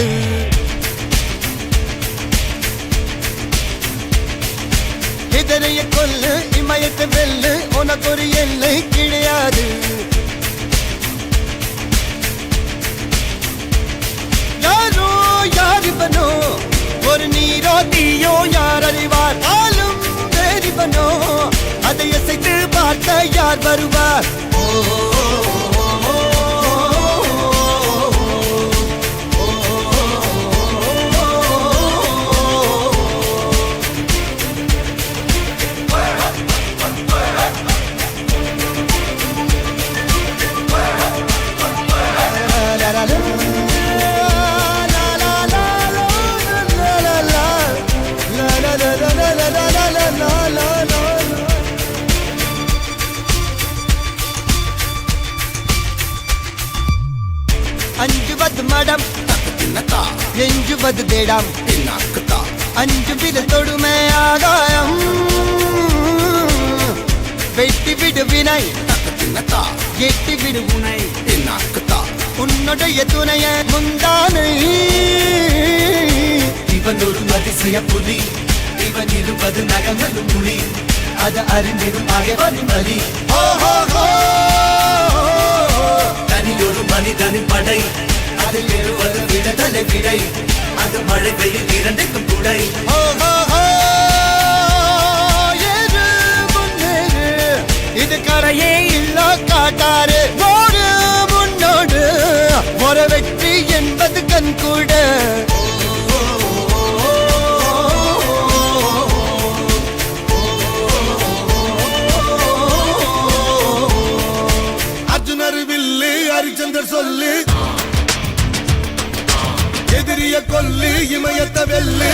கிடையாது. இதனைய கொல்லு இமயத்தை வெல்லு உனக்கு ஒரு எல்லை கிடையாது. யாரோ யாரிவனோ ஒரு நீரோ தீயோ யார் அறிவார். ஆளும் வேறிவனோ அதை அசைத்து பார்க்க யார் வருவார். அஞ்சுவது மடம் எஞ்சுவது தேடம். அஞ்சு வித தொடுமை ஆகாயம் வெட்டி விடு வினை எட்டி விடு உனை. உன்னுடைய துணைய முந்தானை இவன் ஒரு அதிசய புலி. இவன் இருப்பது நகங்களும் புலி. அது அறிந்திடும் ஆகவனின் வலி. தனியொரு மனிதனின் படை. அதில் எழுவது விடுதலை விடை. அது மழை பெய்யும் இரண்டுக்கும் துடை. இது கரையே இல்ல காட்டாரு. ஓடு முன்னோடு ஒரு வெற்றி என்பது கண் கூட. அர்ஜுனர் வில்லு ஹரிச்சந்தர் சொல்லு. எதிரிய கொல்லு இமயத்த வெல்லு.